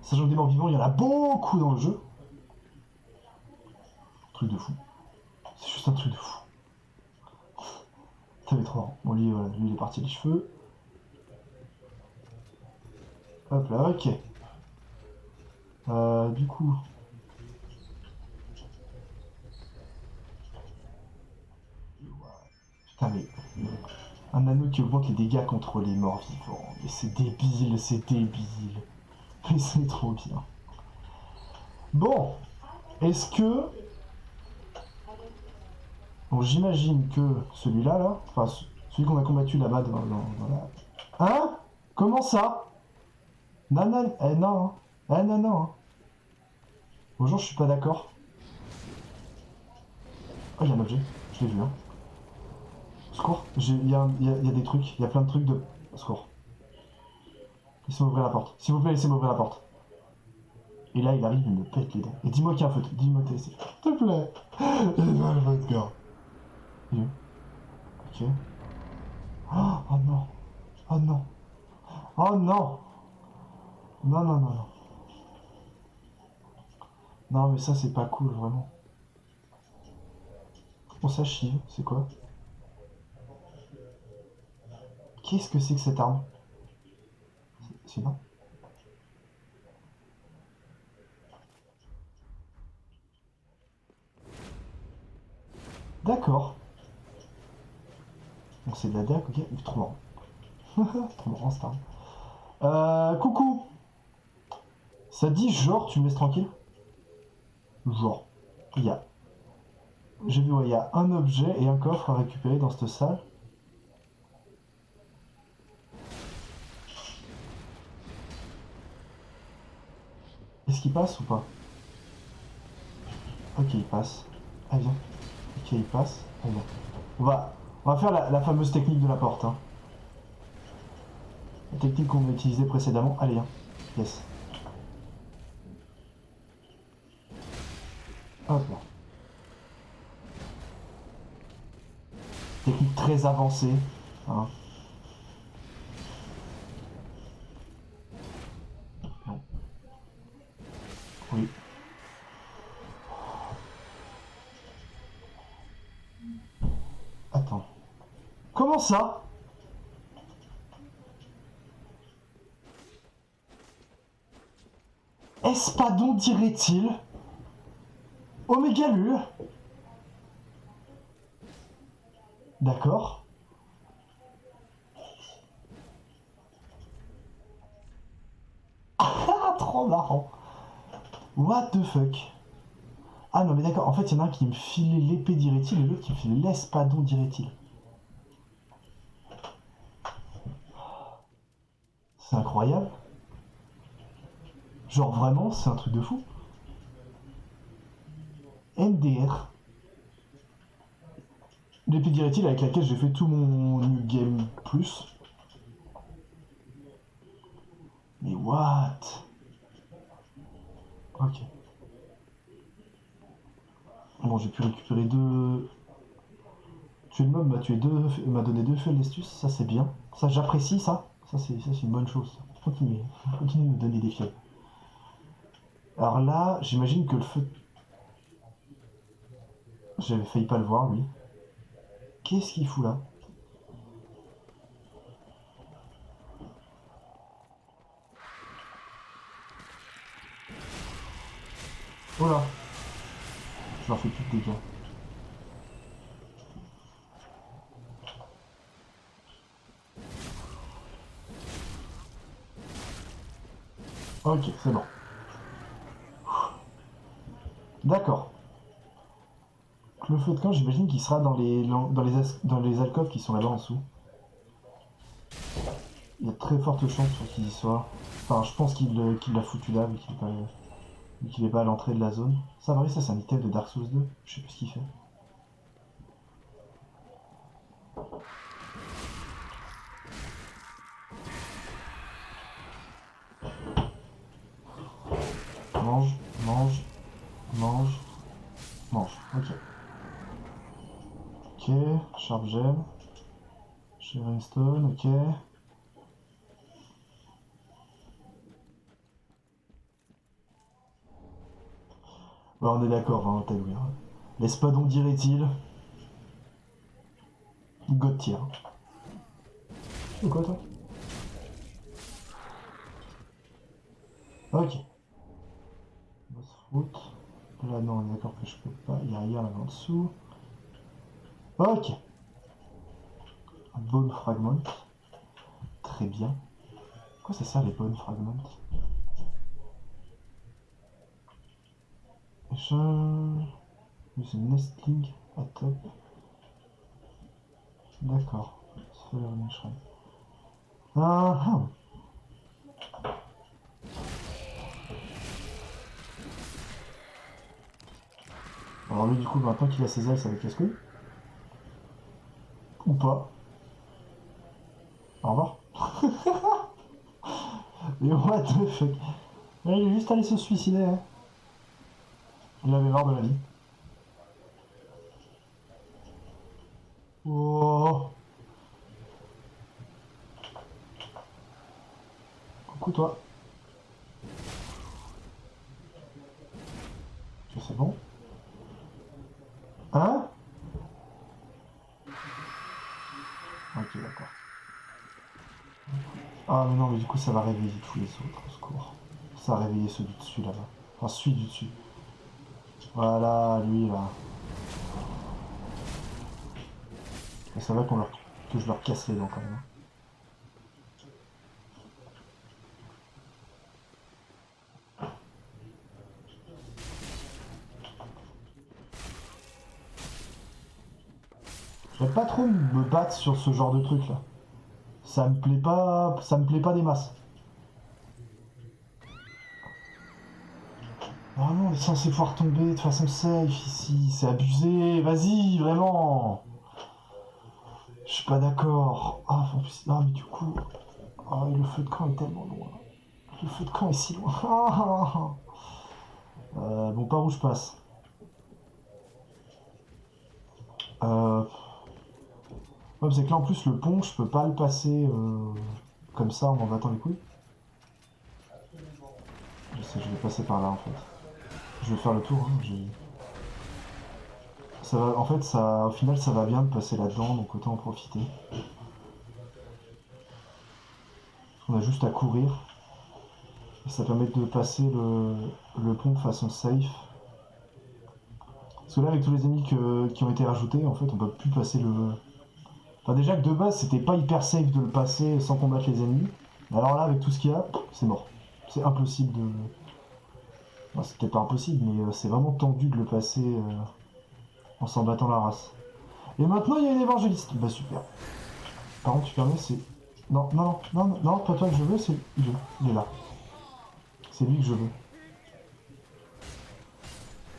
Sachant que des morts vivants, il y en a beaucoup dans le jeu. Truc de fou. C'est juste un truc de fou. Ça fait trop marrant. Bon, lui, voilà, lui, il est parti les cheveux. Hop là, ok. Du coup... Putain, mais... Un anneau qui augmente les dégâts contre les morts vivants. Mais c'est débile, c'est débile. Mais c'est trop bien. Bon. Est-ce que... Bon, j'imagine que celui-là, là... Enfin, celui qu'on a combattu là-bas dans la... Hein? Comment ça? Non, non, non. Hein. Non, non. Hein. Bonjour, je suis pas d'accord. Oh, il y a un objet. Je l'ai vu, hein. Secours. Il y a des trucs. Il y a plein de trucs de... Secours. Laissez-moi ouvrir la porte. S'il vous plaît, laissez-moi ouvrir la porte. Et là, il arrive, il me pète les dents. Et dis-moi qu'il y a un feu. Dis-moi que t'as laissé. S'il te plaît. Laisse-moi le vodka. Il est où? Ok. Oh non. Oh non. Oh non. Non, non, non, non. Non, mais ça, c'est pas cool, vraiment. On s'achive. C'est quoi? Qu'est-ce que c'est que cette arme? C'est non? D'accord. Bon, c'est de la dague, ok. Trop marrant. Trop marrant, cette arme. Coucou. Ça dit genre, tu me laisses tranquille? Genre. Il y a... J'ai vu, ouais, il y a un objet et un coffre à récupérer dans cette salle. Est-ce qu'il passe ou pas? Ok, il passe. Ah, viens. Ok, il passe. Ah, viens. On va faire la fameuse technique de la porte. Hein. La technique qu'on a utilisée précédemment. Allez, hein. Yes. Hop là. Technique très avancée. Hein. Non. Oui. Attends. Comment ça? Espadon dirait-il? Omégalule? D'accord. Ah, trop marrant. What the fuck? Ah non mais d'accord, en fait il y en a un qui me filait l'épée dirait-il et l'autre qui me filait l'espadon dirait-il. C'est incroyable. Genre vraiment, c'est un truc de fou. MDR. L'épée dirait-il avec laquelle j'ai fait tout mon New Game Plus. Mais what? Ok. Bon, j'ai pu récupérer deux... Tuer le mob m'a donné deux feux d'astuce, ça c'est bien. Ça j'apprécie ça. Ça c'est une bonne chose. Continuez de me donner des fiels. Alors là, j'imagine que le feu... J'avais failli pas le voir lui. Qu'est-ce qu'il fout là? Oh là! Je leur fais plus de dégâts. Ok, c'est bon. D'accord. Le feu de camp, j'imagine qu'il sera dans les alcôves qui sont là-bas en dessous. Il y a très forte chance pour qu'il y soit. Enfin, je pense qu'il l'a foutu là, vu qu'il est pas à l'entrée de la zone. Ça, vrai, ça c'est un item de Dark Souls 2. Je sais plus ce qu'il fait. Mange, mange, mange, mange. Ok. Ok, Sharp Gem. Shivering Stone, ok. Ouais, on est d'accord, hein, Talouir. L'espadon dirait-il. God tier. C'est quoi toi? Ok. Boss fruit. Là, non, on est d'accord que je peux pas. Il y a rien là en dessous. Ok. Bone Fragment. Très bien. Quoi ça sert les Bone Fragments? Je... C'est Nestling à top. D'accord. Spherian Shrine. Ah ah. Alors lui du coup maintenant qu'il a ses ailes ça va casse-couille. Ou pas. Au revoir. Mais what the fuck. Il est juste allé se suicider. Hein. Il avait marre de la vie. Oh. Coucou toi. Ok, c'est bon. Hein? Ok, d'accord. Ah mais non, mais du coup ça va réveiller tous les autres, au secours. Ça va réveiller ceux du dessus là-bas. Enfin, celui du dessus. Voilà, lui là. Et ça va que je leur casse les dents quand même. J'aime pas trop me battre sur ce genre de truc là. Ça me plaît pas des masses. Ah non, on est censé pouvoir tomber de façon safe ici, c'est abusé, vas-y, vraiment. Je suis pas d'accord. Ah, en plus, ah, mais du coup, ah, le feu de camp est tellement loin. Le feu de camp est si loin. Bon, par où je passe? Ouais, c'est que là en plus le pont, je peux pas le passer comme ça en m'en battant les couilles. Je sais, je vais passer par là en fait. Je vais faire le tour. Hein, ça va, en fait, ça, au final, ça va bien de passer là-dedans, donc autant en profiter. On a juste à courir. Et ça permet de passer le pont de façon safe. Parce que là, avec tous les ennemis qui ont été rajoutés, en fait, on peut plus passer le. Enfin, déjà que de base, c'était pas hyper safe de le passer sans combattre les ennemis. Mais alors là, avec tout ce qu'il y a, c'est mort. C'est impossible de. Enfin, c'est peut-être pas impossible, mais c'est vraiment tendu de le passer en s'en battant la race. Et maintenant, il y a une évangéliste. Bah, super. Par contre, tu permets, c'est. Non, non, non, non, non, pas toi que je veux, c'est. Il est là. C'est lui que je veux.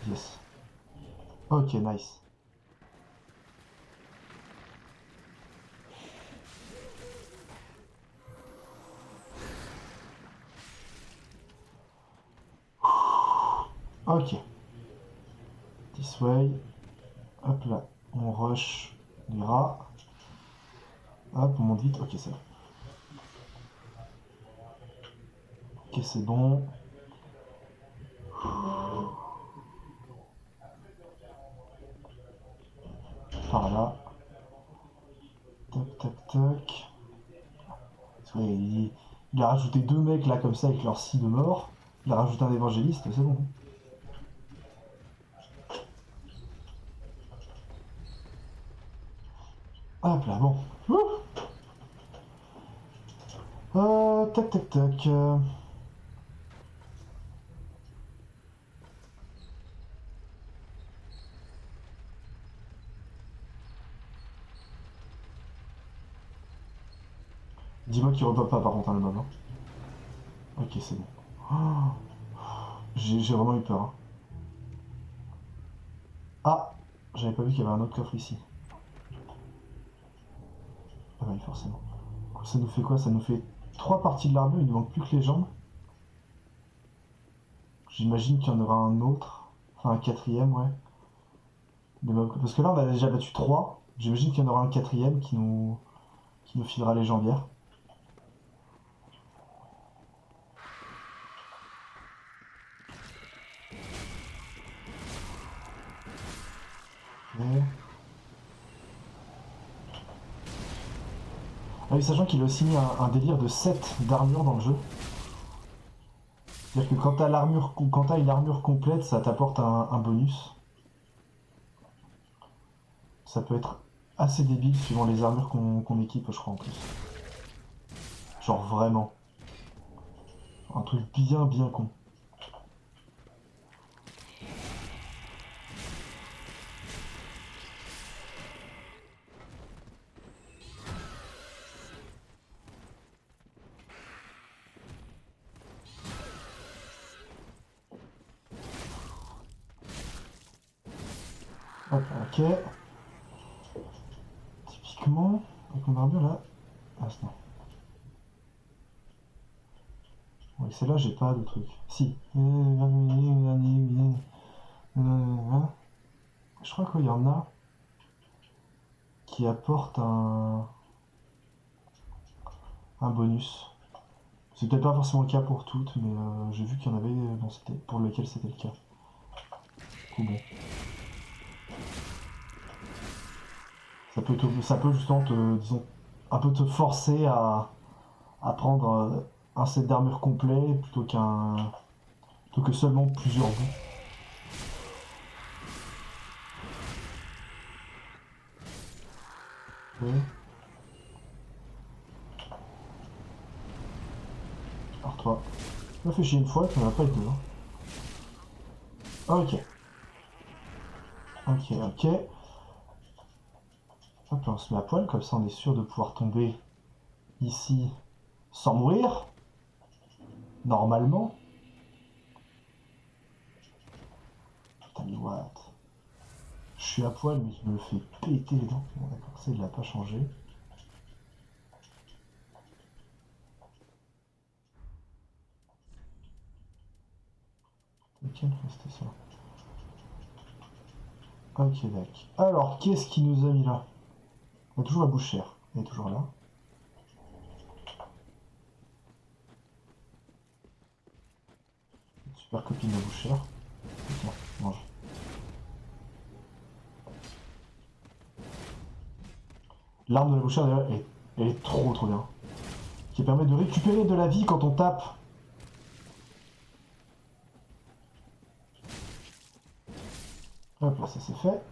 Yes. Ok, nice. Ok. This way. Hop là. On rush les rats. Hop, on monte vite. Ok, c'est bon. Ok, c'est bon. Par là. Tac, tac, tac. Ouais, il a rajouté deux mecs là comme ça avec leur scie de mort. Il a rajouté un évangéliste, c'est bon. Hop là, bon. Tac, tac, tac. Dis-moi qu'il repop pas par contre hein, le mob. Hein. Ok, c'est bon. Oh, j'ai vraiment eu peur. Hein. Ah, j'avais pas vu qu'il y avait un autre coffre ici. Ah oui, forcément. Ça nous fait quoi? Ça nous fait 3 parties de l'armure, il nous manque plus que les jambes. J'imagine qu'il y en aura un autre. Enfin, un quatrième, ouais. Parce que là, on a déjà battu 3. J'imagine qu'il y en aura un quatrième qui nous filera les jambières. Okay. Ah oui, sachant qu'il a aussi mis un délire de 7 d'armure dans le jeu. C'est-à-dire que quand t'as une armure complète, ça t'apporte un bonus. Ça peut être assez débile suivant les armures qu'on équipe, je crois, en plus. Genre vraiment. Un truc bien bien con. Hop, ok. Typiquement, avec mon armure là. Ah, non. Oui, celle-là, j'ai pas de truc. Si. Je crois qu'il y en a qui apportent un bonus. C'est peut-être pas forcément le cas pour toutes, mais j'ai vu qu'il y en avait pour lesquels c'était le cas. Du coup, bon. Ça peut justement disons, un peu te forcer à prendre un set d'armure complet plutôt que seulement plusieurs bouts. Okay. Alors toi, tu m'as fait chier une fois, tu n'en as pas eu deux. Hein. Ok. Ok. Hop, on se met à poil, comme ça on est sûr de pouvoir tomber ici sans mourir. Normalement. Putain, mais what? Je suis à poil, mais je me fais péter les dents. Bon, d'accord, ça il l'a pas changé. Lequel c'était ça? Ok, d'accord. Alors, qu'est-ce qui nous a mis là? On a toujours la bouchère. Elle est toujours là. Super copine de la bouchère. Tiens, mange. L'arme de la bouchère, d'ailleurs, elle est trop bien. Qui permet de récupérer de la vie quand on tape. Hop là, ça c'est fait.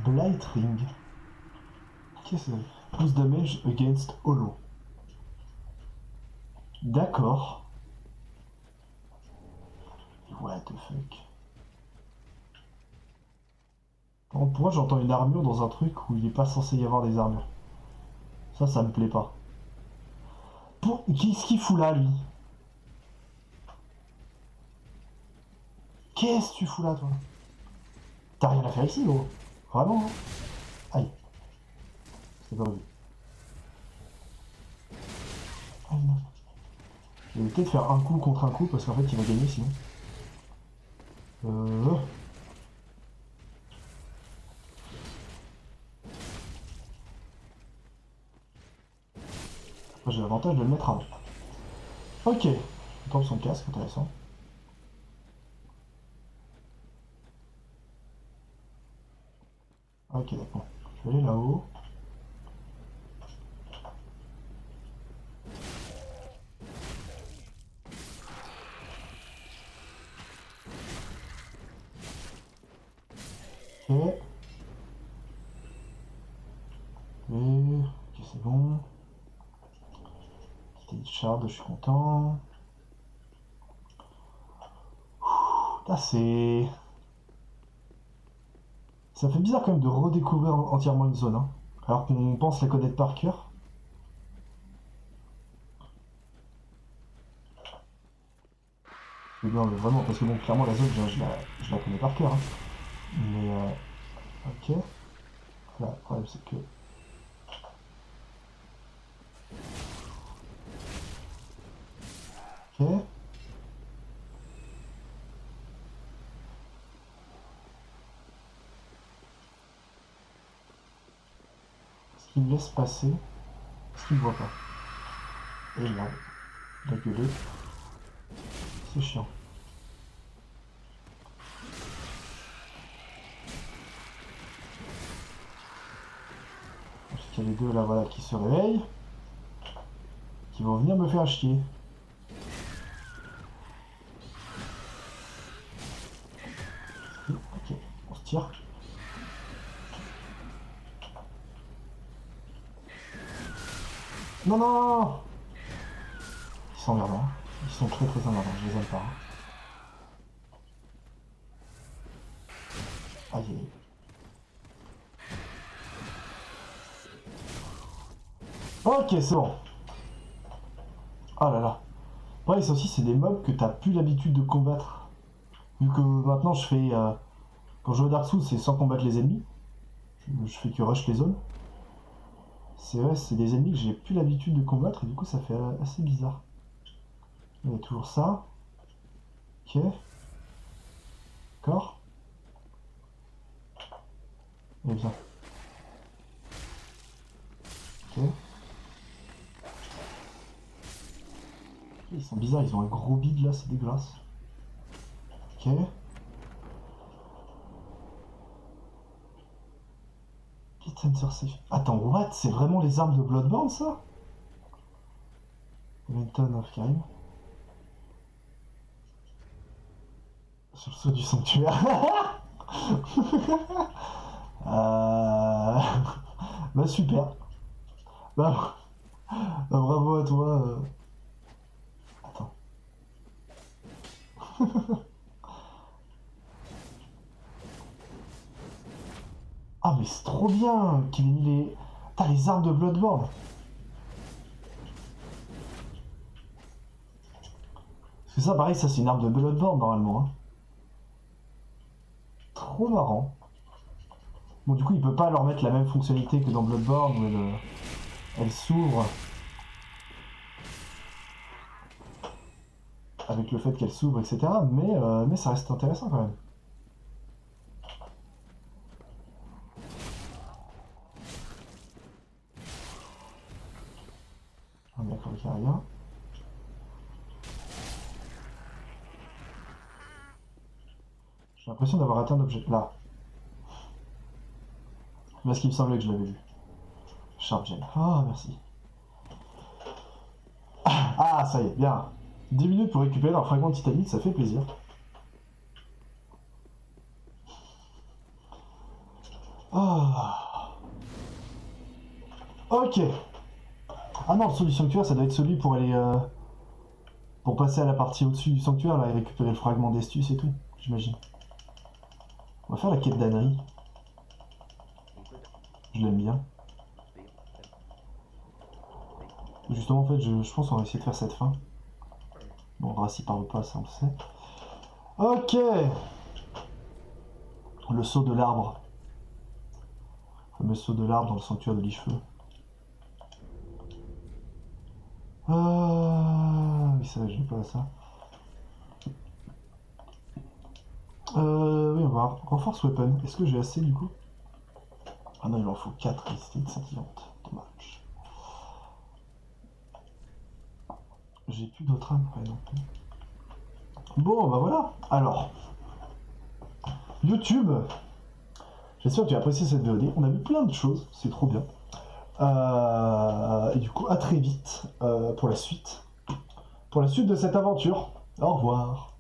Blight Ring. Qu'est-ce que c'est? Plus damage against hollow. D'accord. What the fuck. Pour moi, j'entends une armure dans un truc où il n'est pas censé y avoir des armures. Ça me plaît pas. Qu'est-ce qu'il fout là, lui? Qu'est-ce que tu fous là, toi? T'as rien à faire ici, gros. Vraiment, hein. Aïe. C'est pas vu. Aïe, non. Je vais peut-être faire un coup contre un coup parce qu'en fait, il va gagner sinon. Euh... J'ai l'avantage de le mettre avant. Ok. Il tombe son casque, intéressant. Ok, d'accord. Je vais aller là-haut. Ok. Ok, c'est bon. Petite shard, je suis content. Là, ça fait bizarre quand même de redécouvrir entièrement une zone. Hein. Alors qu'on pense la connaître par cœur. Non mais vraiment, parce que bon, clairement la zone, je la connais par cœur. Hein. Mais ok. Là, le problème c'est que... Ok. Est-ce qu'il me laisse passer? Est-ce qu'il me voit pas? Et là, il a gueulé. C'est chiant. Parce qu'il y a les deux là, voilà, qui se réveillent. Qui vont venir me faire chier. Ok, on se tire. Non, non, non. Ils sont emmerdants. Ils sont très très emmerdants, je les aime pas. Aïe aïe. Ok, c'est bon. Oh là là. Ouais, ça aussi, c'est des mobs que t'as plus l'habitude de combattre. Vu que maintenant, je fais... quand je joue à Dark Souls, c'est sans combattre les ennemis. Je fais que rush les zones. C'est vrai, c'est des ennemis que j'ai plus l'habitude de combattre et du coup, ça fait assez bizarre. Il y a toujours ça. Ok. D'accord. Et bien. Ok. Ils sont bizarres, ils ont un gros bide là, c'est dégueulasse. Ok. Pit Sensor Safe. Attends, what? C'est vraiment les armes de Bloodborne ça? Elementon of Karim. Sur le saut du sanctuaire. Bah super. Bah, bravo à toi. Attends. Ah mais c'est trop bien qu'il ait mis les... T'as les armes de Bloodborne. Parce que ça pareil, ça c'est une arme de Bloodborne normalement. Hein. Trop marrant. Bon du coup il peut pas leur mettre la même fonctionnalité que dans Bloodborne où elle s'ouvre. Avec le fait qu'elle s'ouvre, etc. Mais ça reste intéressant quand même. Ah d'accord, il n'y a rien. J'ai l'impression d'avoir atteint un objet. Là. Parce qu'il me semblait que je l'avais vu. Sharp Gem. Ah, merci. Ah, ça y est, bien. 10 minutes pour récupérer un fragment de titanite, ça fait plaisir. Ah. Ok. Ah non, le saut du sanctuaire, ça doit être celui pour aller... pour passer à la partie au-dessus du sanctuaire, là, et récupérer le fragment d'Estus et tout, j'imagine. On va faire la quête d'Annery. Je l'aime bien. Justement, en fait, je pense qu'on va essayer de faire cette fin. Bon, on verra s'il parle pas, ça on le sait. Ok. Le saut de l'arbre. Le fameux saut de l'arbre dans le sanctuaire de l'Icheveux. Oui, ça, je n'ai pas ça. Oui, on va voir. Renforce weapon. Est-ce que j'ai assez du coup? Ah non, il en faut 4 résistance scintillante. Dommage. J'ai plus d'autres âmes, ouais, non plus. Bon, bah voilà. Alors, YouTube. J'espère que tu as apprécié cette VOD. On a vu plein de choses, c'est trop bien. Et du coup, à très vite pour la suite. Pour la suite de cette aventure. Au revoir.